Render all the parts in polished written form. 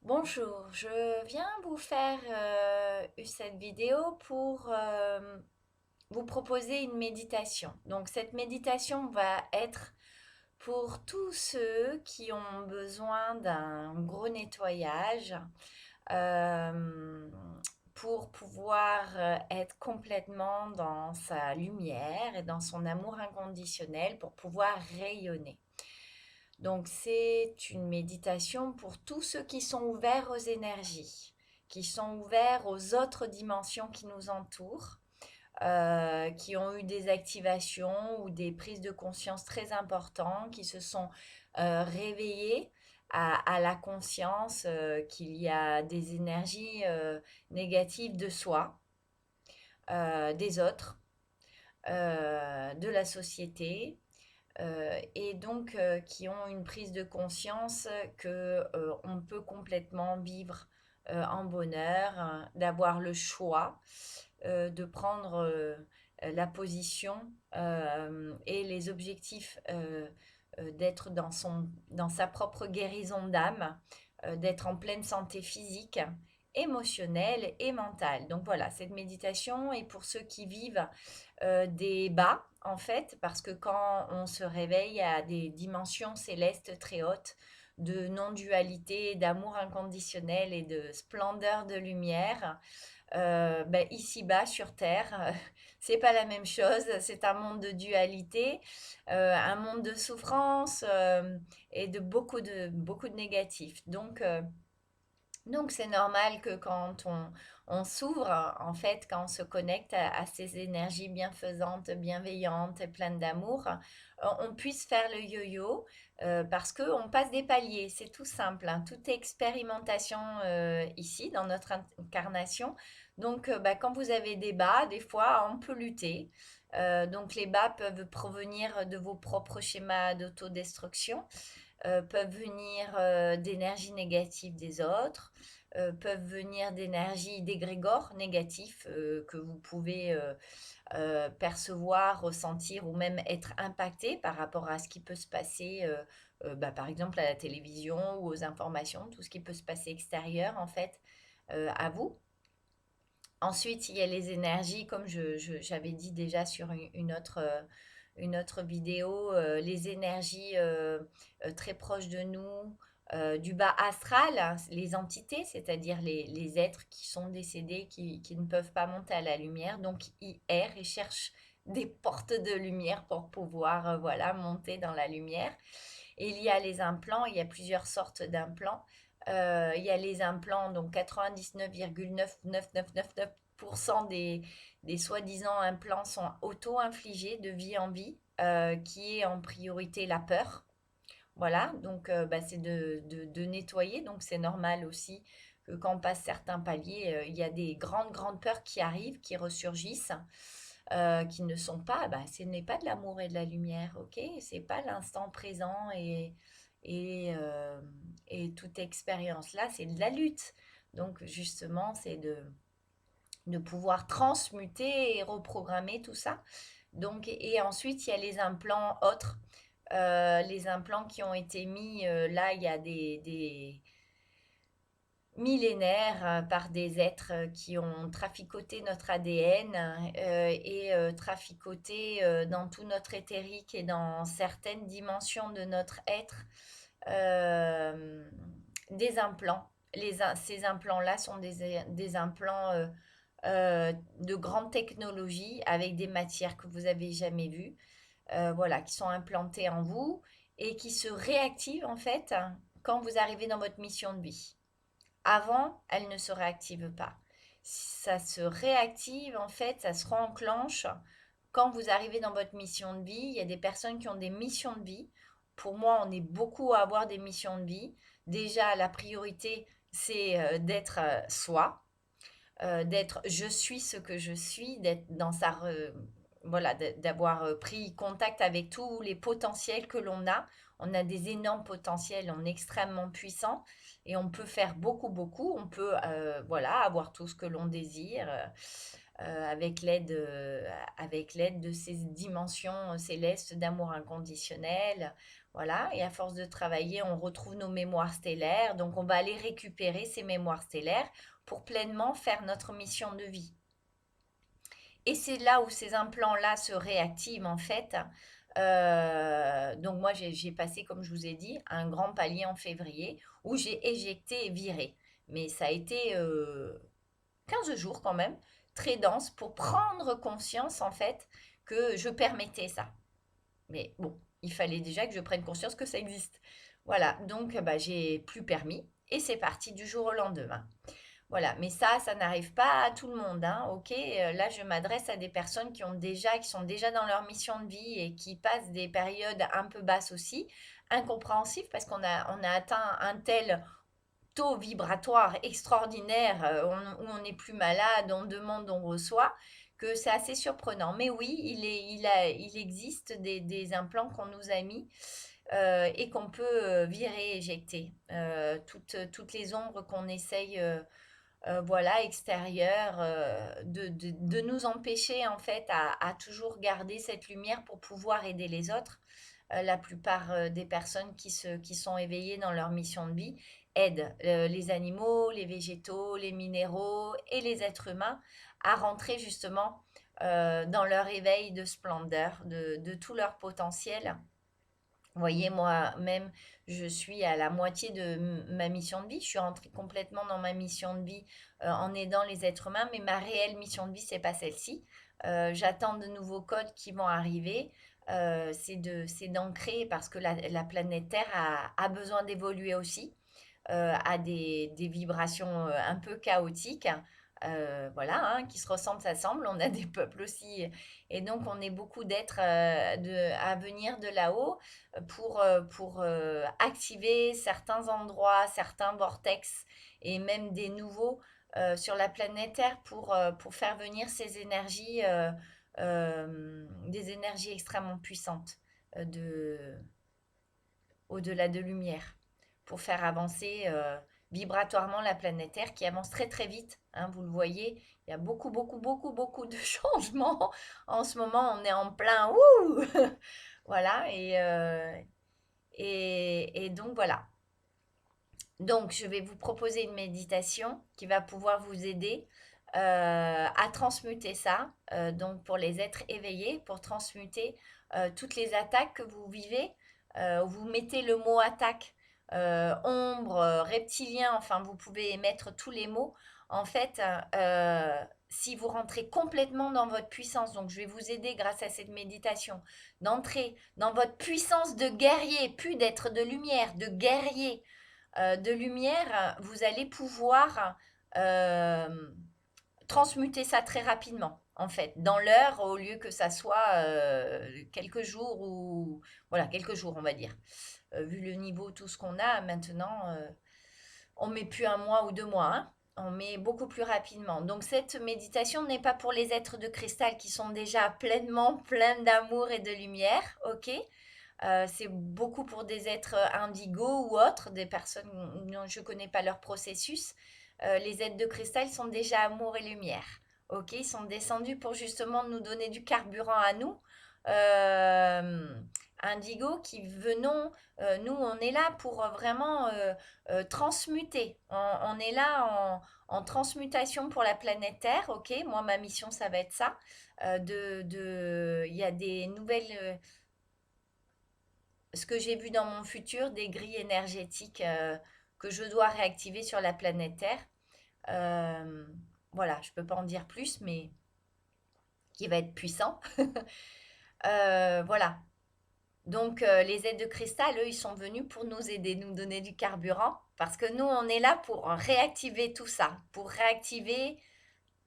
Bonjour, je viens vous faire cette vidéo pour vous proposer une méditation. Donc cette méditation va être pour tous ceux qui ont besoin d'un gros nettoyage euh, pour pouvoir être complètement dans sa lumière et dans son amour inconditionnel pour pouvoir rayonner. Donc c'est une méditation pour tous ceux qui sont ouverts aux énergies, qui sont ouverts aux autres dimensions qui nous entourent, qui ont eu des activations ou des prises de conscience très importantes, qui se sont réveillés à la conscience qu'il y a des énergies négatives de soi, des autres, de la société, et donc qui ont une prise de conscience que on peut complètement vivre en bonheur, d'avoir le choix de prendre la position et les objectifs d'être dans sa propre guérison d'âme, d'être en pleine santé physique, émotionnelle et mentale. Donc voilà, cette méditation est pour ceux qui vivent des bas, en fait, parce que quand on se réveille à des dimensions célestes très hautes, de non-dualité, d'amour inconditionnel et de splendeur de lumière, ben, ici-bas sur Terre, c'est pas la même chose. C'est un monde de dualité, un monde de souffrance et de beaucoup de négatifs. Donc c'est normal que quand on s'ouvre, en fait, quand on se connecte à ces énergies bienfaisantes, bienveillantes et pleines d'amour, on puisse faire le yo-yo parce qu'on passe des paliers, c'est tout simple, hein. Tout est expérimentation ici, dans notre incarnation. Donc bah, quand vous avez des bas, des fois, on peut lutter. Donc les bas peuvent provenir de vos propres schémas d'autodestruction, peuvent venir d'énergies négatives des autres, peuvent venir d'énergies d'égrégores négatifs que vous pouvez percevoir, ressentir ou même être impacté par rapport à ce qui peut se passer, bah, par exemple à la télévision ou aux informations, tout ce qui peut se passer extérieur en fait à vous. Ensuite, il y a les énergies, comme j'avais dit déjà sur une autre vidéo, les énergies très proches de nous, du bas astral, hein, les entités, c'est-à-dire les êtres qui sont décédés, qui ne peuvent pas monter à la lumière, donc ils errent et cherchent des portes de lumière pour pouvoir voilà, monter dans la lumière. Et il y a les implants, il y a plusieurs sortes d'implants. Il y a les implants, donc 99,99999% des soi-disant implants sont auto-infligés de vie en vie, qui est en priorité la peur. Voilà, donc bah, c'est de nettoyer, donc c'est normal aussi que quand on passe certains paliers, il y a des grandes peurs qui arrivent, qui ressurgissent, qui ne sont pas, bah, ce n'est pas de l'amour et de la lumière, ok? C'est pas l'instant présent et, euh, et toute expérience là, c'est de la lutte. Donc justement, c'est de pouvoir transmuter et reprogrammer tout ça. Donc, et ensuite, il y a les implants autres, les implants qui ont été mis là, il y a des millénaires par des êtres qui ont traficoté notre ADN et traficoté dans tout notre éthérique et dans certaines dimensions de notre être euh, des implants. Ces implants-là sont des implants de grande technologie avec des matières que vous avez jamais vues, voilà, qui sont implantées en vous et qui se réactivent en fait quand vous arrivez dans votre mission de vie. Avant, elle ne se réactive pas. Ça se réactive, en fait, ça se renclenche quand vous arrivez dans votre mission de vie. Il y a des personnes qui ont des missions de vie. Pour moi, on est beaucoup à avoir des missions de vie. Déjà, la priorité, c'est d'être soi, d'être je suis ce que je suis, d'être dans voilà, d'avoir pris contact avec tous les potentiels que l'on a. On a des énormes potentiels, on est extrêmement puissant et on peut faire beaucoup. On peut voilà, avoir tout ce que l'on désire avec l'aide de ces dimensions célestes d'amour inconditionnel. Voilà, et à force de travailler, on retrouve nos mémoires stellaires. Donc, on va aller récupérer ces mémoires stellaires pour pleinement faire notre mission de vie. Et c'est là où ces implants-là se réactivent en fait. Donc moi, j'ai passé, comme je vous ai dit, un grand palier en février où j'ai éjecté et viré. Mais ça a été 15 jours quand même, très dense pour prendre conscience en fait que je permettais ça. Mais bon, il fallait déjà que je prenne conscience que ça existe. Voilà, donc bah, j'ai plus permis et c'est parti du jour au lendemain. Voilà, mais ça n'arrive pas à tout le monde, hein, ok? Là, je m'adresse à des personnes qui sont déjà dans leur mission de vie et qui passent des périodes un peu basses aussi, incompréhensibles parce on a atteint un tel taux vibratoire extraordinaire, où on n'est plus malade, on demande, on reçoit, que c'est assez surprenant. Mais oui, il existe des implants qu'on nous a mis et qu'on peut virer, éjecter. Toutes les ombres qu'on essaye voilà, extérieure, de nous empêcher en fait à toujours garder cette lumière pour pouvoir aider les autres. La plupart des personnes qui sont éveillées dans leur mission de vie aident les animaux, les végétaux, les minéraux et les êtres humains à rentrer justement dans leur éveil de splendeur, de tout leur potentiel. Vous voyez, moi-même, je suis à la moitié de ma mission de vie. Je suis rentrée complètement dans ma mission de vie en aidant les êtres humains, mais ma réelle mission de vie, c'est pas celle-ci. J'attends de nouveaux codes qui vont arriver. C'est d'ancrer parce que la planète Terre a besoin d'évoluer aussi, a des vibrations un peu chaotiques. Voilà, hein, qui se ressemblent, s'assemblent. On a des peuples aussi. Et donc, on est beaucoup d'êtres à venir de là-haut pour activer certains endroits, certains vortex et même des nouveaux sur la planète Terre pour faire venir ces énergies, des énergies extrêmement puissantes au-delà de lumière pour faire avancer vibratoirement la planète Terre qui avance très très vite. Hein, vous le voyez, il y a beaucoup beaucoup beaucoup beaucoup de changements. En ce moment, on est en plein ouh voilà et donc voilà. Donc je vais vous proposer une méditation qui va pouvoir vous aider à transmuter ça. Donc pour les êtres éveillés, pour transmuter toutes les attaques que vous vivez. Vous mettez le mot attaque, ombre, reptilien, enfin vous pouvez mettre tous les mots. En fait, si vous rentrez complètement dans votre puissance, donc je vais vous aider grâce à cette méditation, d'entrer dans votre puissance de guerrier, plus d'être de lumière, de guerrier, de lumière, vous allez pouvoir transmuter ça très rapidement, en fait, dans l'heure, au lieu que ça soit quelques jours ou voilà, quelques jours, on va dire. Vu le niveau, tout ce qu'on a maintenant, on met plus un mois ou 2 mois, hein. On met beaucoup plus rapidement. Donc cette méditation n'est pas pour les êtres de cristal qui sont déjà pleinement pleins d'amour et de lumière, ok? C'est beaucoup pour des êtres indigos ou autres, des personnes dont je ne connais pas leur processus. Les êtres de cristal sont déjà amour et lumière. Ok, ils sont descendus pour justement nous donner du carburant à nous. Indigo qui venons, nous on est là pour vraiment transmuter. On est là en transmutation pour la planète Terre. Ok, moi ma mission ça va être ça. Il y a des nouvelles ce que j'ai vu dans mon futur, des grilles énergétiques que je dois réactiver sur la planète Terre. Euh, voilà, je ne peux pas en dire plus, mais qui va être puissant. Voilà. Donc, les aides de cristal, eux, ils sont venus pour nous aider, nous donner du carburant, parce que nous, on est là pour réactiver tout ça, pour réactiver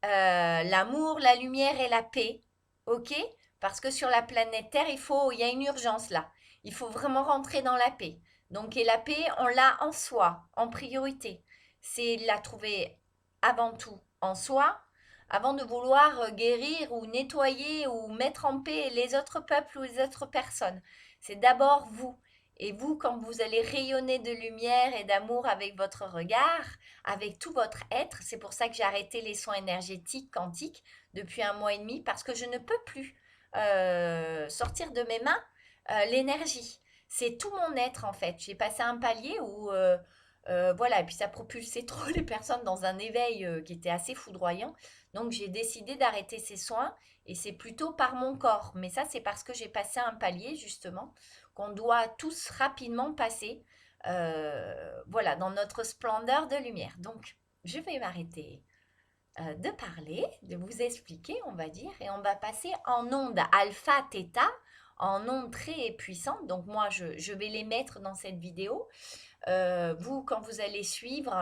l'amour, la lumière et la paix. OK? Parce que sur la planète Terre, il y a une urgence là. Il faut vraiment rentrer dans la paix. Donc, et la paix, on l'a en soi, en priorité. C'est la trouver avant tout en soi, avant de vouloir guérir ou nettoyer ou mettre en paix les autres peuples ou les autres personnes. C'est d'abord vous. Et vous, quand vous allez rayonner de lumière et d'amour avec votre regard, avec tout votre être. C'est pour ça que j'ai arrêté les soins énergétiques quantiques depuis un mois et demi parce que je ne peux plus sortir de mes mains l'énergie. c'est tout mon être en fait. J'ai passé un palier où, voilà, et puis ça propulsait trop les personnes dans un éveil qui était assez foudroyant. Donc j'ai décidé d'arrêter ces soins et c'est plutôt par mon corps. Mais ça, c'est parce que j'ai passé un palier justement qu'on doit tous rapidement passer, voilà, dans notre splendeur de lumière. Donc je vais m'arrêter de parler, de vous expliquer, on va dire, et on va passer en ondes alpha, theta, en ondes très puissantes. Donc moi, je vais les mettre dans cette vidéo. Vous, quand vous allez suivre,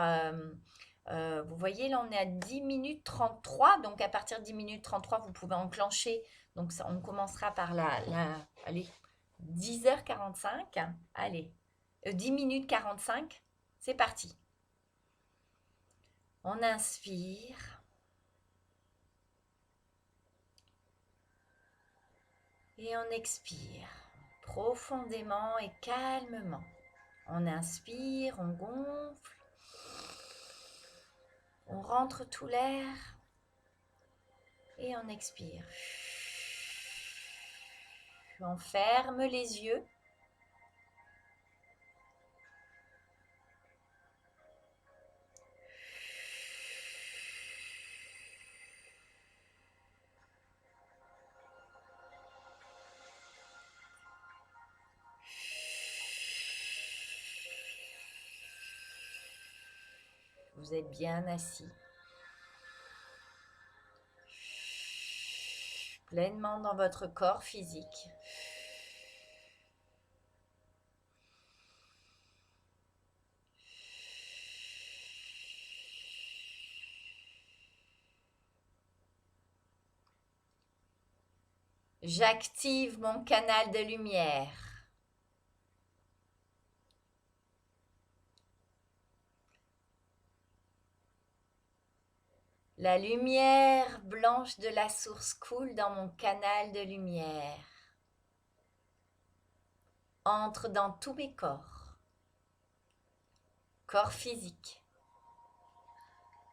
vous voyez, là, on est à 10 minutes 33. Donc à partir de 10 minutes 33, vous pouvez enclencher. Donc ça, on commencera par allez, 10h45. Allez, 10 minutes 45. C'est parti. On inspire. Et on expire profondément et calmement. On inspire, on gonfle, on rentre tout l'air et on expire. On ferme les yeux. Vous êtes bien assis. Pleinement dans votre corps physique. J'active mon canal de lumière. La lumière blanche de la source coule dans mon canal de lumière. Entre dans tous mes corps. Corps physique,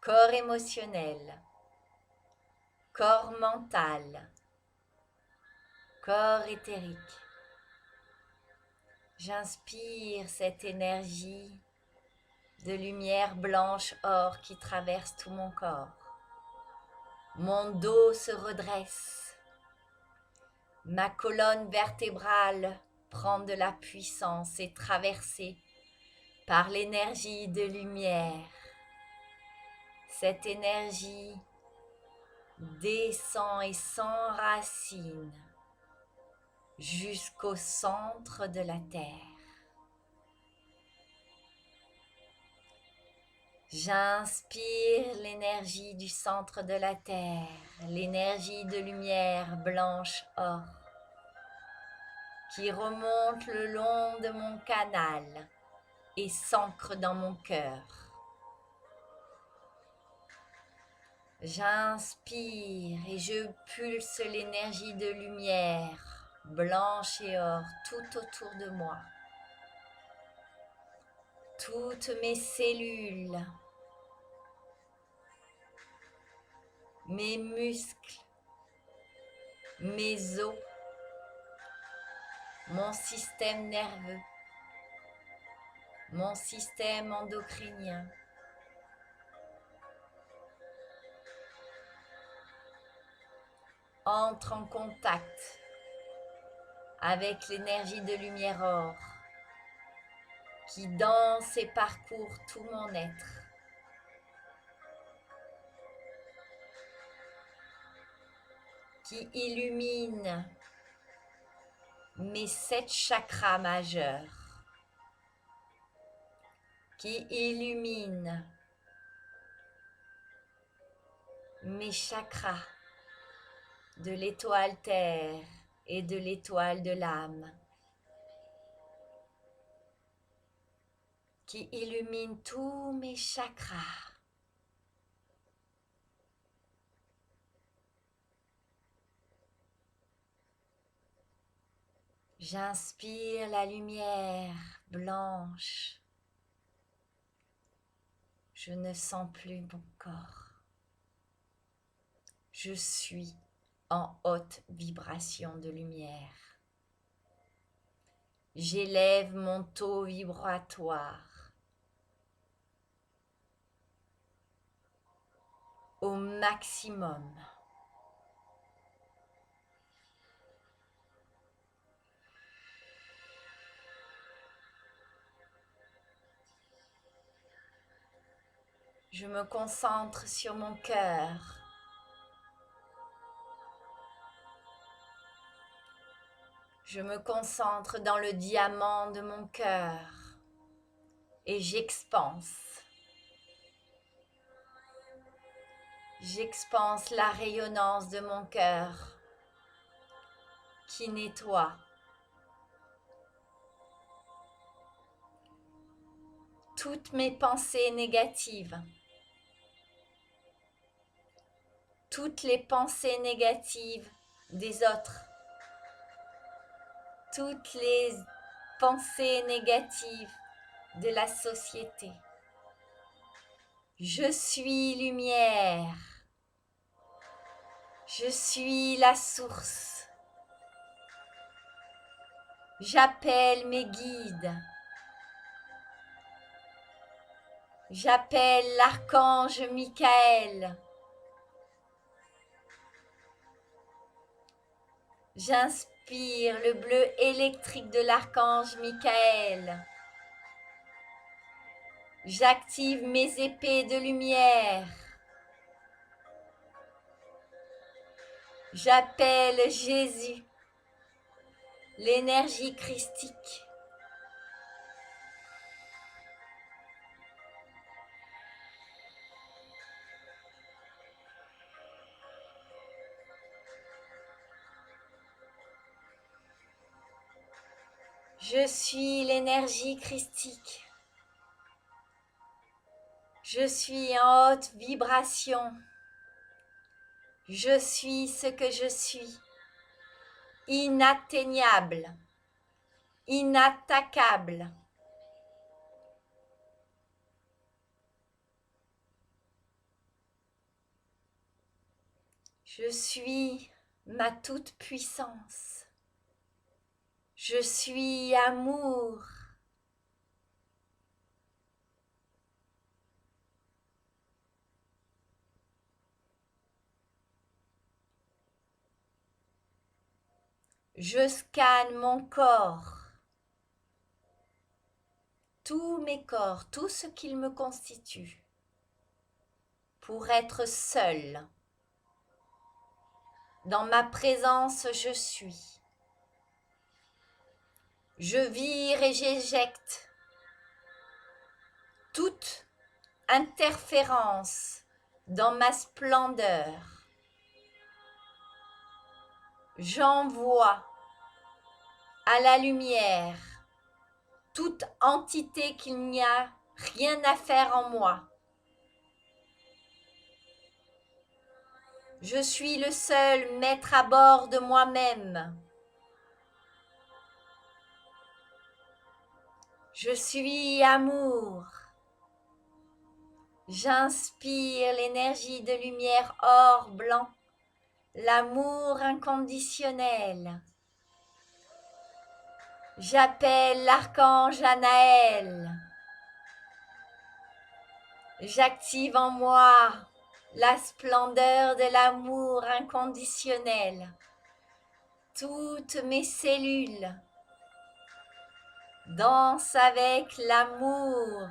corps émotionnel, corps mental, corps éthérique. J'inspire cette énergie de lumière blanche or qui traverse tout mon corps. Mon dos se redresse. Ma colonne vertébrale prend de la puissance et traversée par l'énergie de lumière. Cette énergie descend et s'enracine jusqu'au centre de la terre. J'inspire l'énergie du centre de la terre, l'énergie de lumière blanche or, qui remonte le long de mon canal et s'ancre dans mon cœur. J'inspire et je pulse l'énergie de lumière blanche et or tout autour de moi. Toutes mes cellules, mes muscles, mes os, mon système nerveux, mon système endocrinien, entre en contact avec l'énergie de lumière or qui danse et parcourt tout mon être. Qui illumine mes 7 chakras majeurs, qui illumine mes chakras de l'étoile terre et de l'étoile de l'âme, qui illumine tous mes chakras. J'inspire la lumière blanche. Je ne sens plus mon corps. Je suis en haute vibration de lumière. J'élève mon taux vibratoire au maximum. Je me concentre sur mon cœur. Je me concentre dans le diamant de mon cœur et j'expanse. J'expanse la rayonnance de mon cœur qui nettoie. Toutes mes pensées négatives. Toutes les pensées négatives des autres. Toutes les pensées négatives de la société. Je suis lumière. Je suis la source. J'appelle mes guides. J'appelle l'archange Michael. J'inspire le bleu électrique de l'archange Michael. J'active mes épées de lumière. J'appelle Jésus, l'énergie christique. Je suis l'énergie christique. Je suis en haute vibration. Je suis ce que je suis. Inatteignable. Inattaquable. Je suis ma toute-puissance. Je suis amour. Je scanne mon corps, tous mes corps, tout ce qu'il me constitue, pour être seul. Dans ma présence, je suis. Je vire et j'éjecte toute interférence dans ma splendeur. J'envoie à la lumière toute entité qu'il n'y a rien à faire en moi. Je suis le seul maître à bord de moi-même. Je suis amour. J'inspire l'énergie de lumière or blanc, l'amour inconditionnel. J'appelle l'archange Anaël. J'active en moi la splendeur de l'amour inconditionnel. Toutes mes cellules dansent avec l'amour.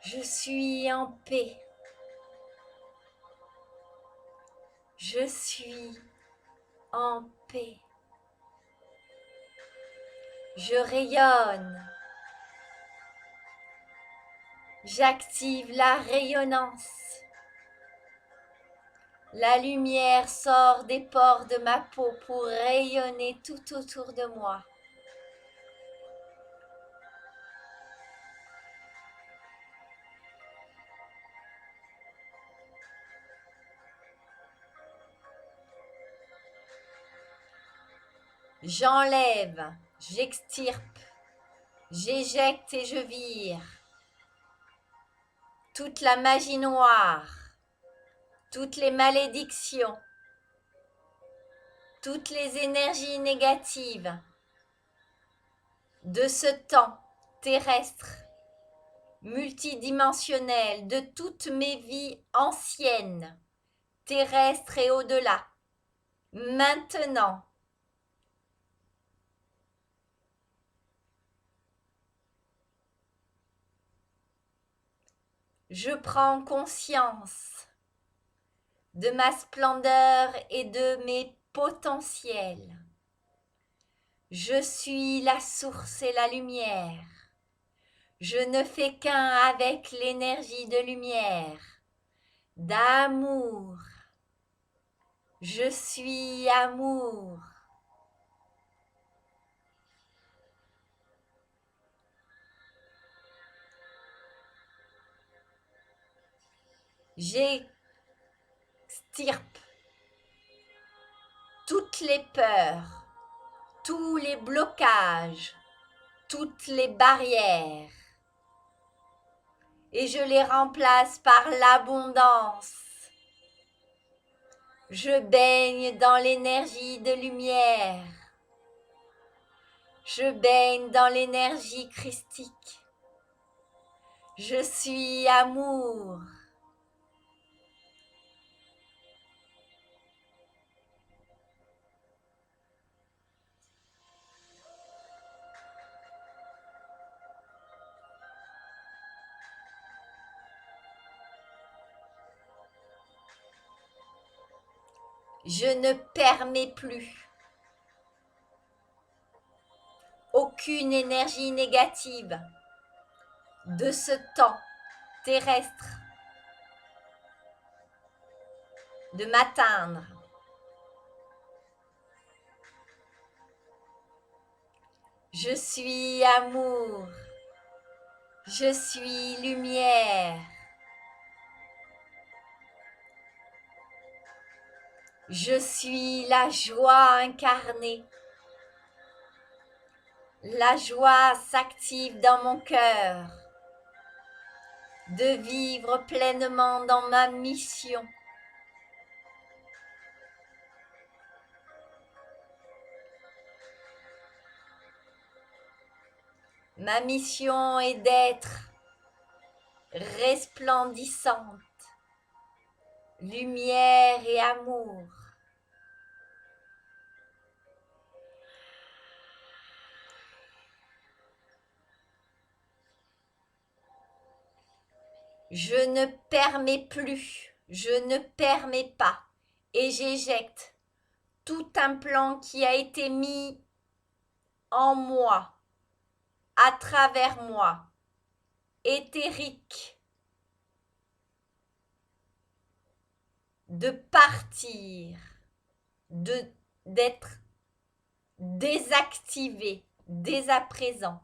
Je suis en paix. Je suis en paix. Je rayonne. J'active la rayonnance. La lumière sort des pores de ma peau pour rayonner tout autour de moi. J'enlève, j'extirpe, j'éjecte et je vire toute la magie noire, toutes les malédictions, toutes les énergies négatives de ce temps terrestre, multidimensionnel, de toutes mes vies anciennes, terrestres et au-delà. Maintenant, je prends conscience de ma splendeur et de mes potentiels. Je suis la source et la lumière. Je ne fais qu'un avec l'énergie de lumière, d'amour. Je suis amour. J'extirpe toutes les peurs, tous les blocages, toutes les barrières et je les remplace par l'abondance. Je baigne dans l'énergie de lumière. Je baigne dans l'énergie christique. Je suis amour. Je ne permets plus aucune énergie négative de ce temps terrestre de m'atteindre. Je suis amour. Je suis lumière. Je suis la joie incarnée. La joie s'active dans mon cœur de vivre pleinement dans ma mission. Ma mission est d'être resplendissante, lumière et amour. Je ne permets plus, je ne permets pas et j'éjecte tout implant qui a été mis en moi, à travers moi, éthérique, de partir, d'être désactivé dès à présent.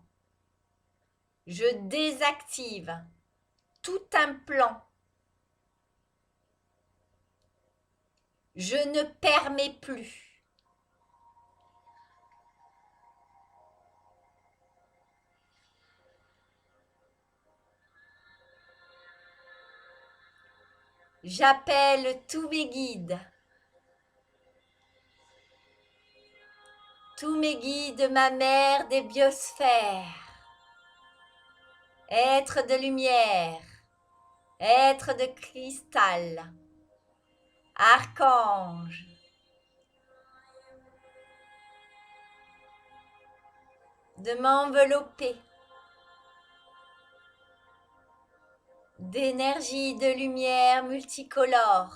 Je désactive tout implant. Je ne permets plus. J'appelle tous mes guides. Tous mes guides, ma mère des biosphères. Être de lumière. Être de cristal. Archange. De m'envelopper d'énergie de lumière multicolore.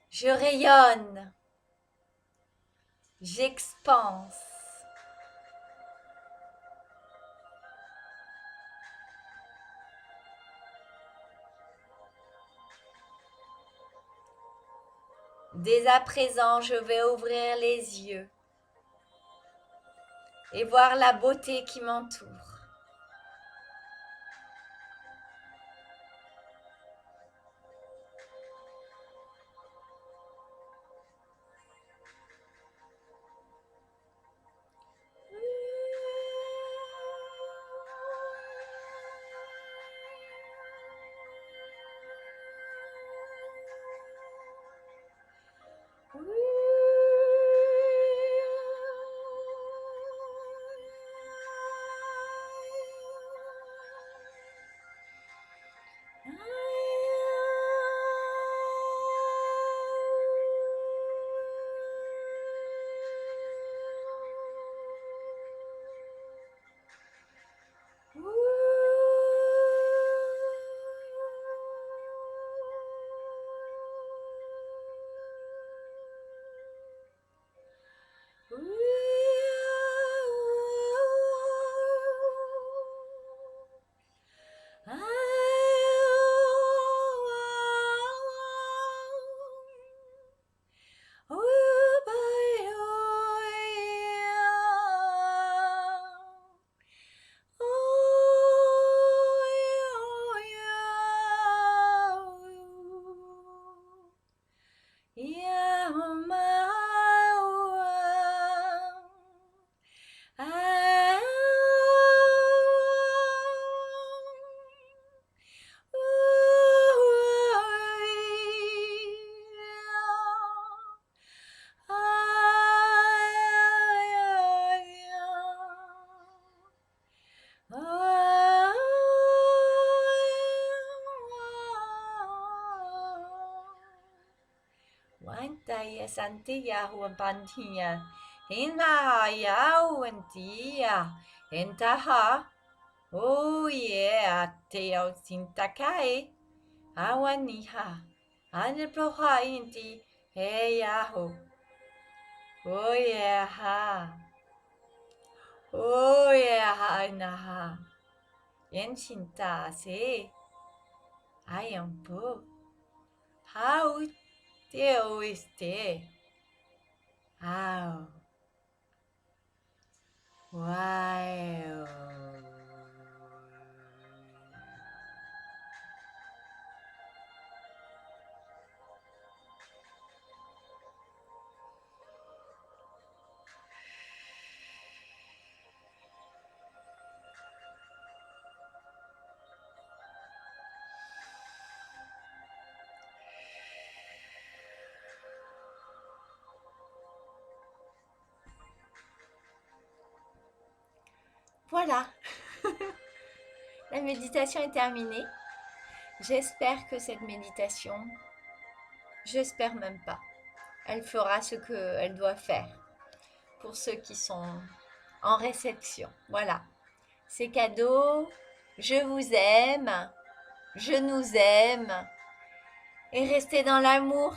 Je rayonne, j'expanse. Dès à présent, je vais ouvrir les yeux et voir la beauté qui m'entoure. ya santia huampantia. Hina ya uantia. Entaha. Oh yeah, teo sintakai. Awaniha. Aniploha inti. Hey yaho. Oh yeah, ha. Oh yeah, ha naha. Yenshinta se. Ayampo. How teo este. How. Wow. Voilà, la méditation est terminée. J'espère que cette méditation, j'espère même pas, elle fera ce qu'elle doit faire pour ceux qui sont en réception. Voilà, c'est cadeau, je vous aime, je nous aime et restez dans l'amour.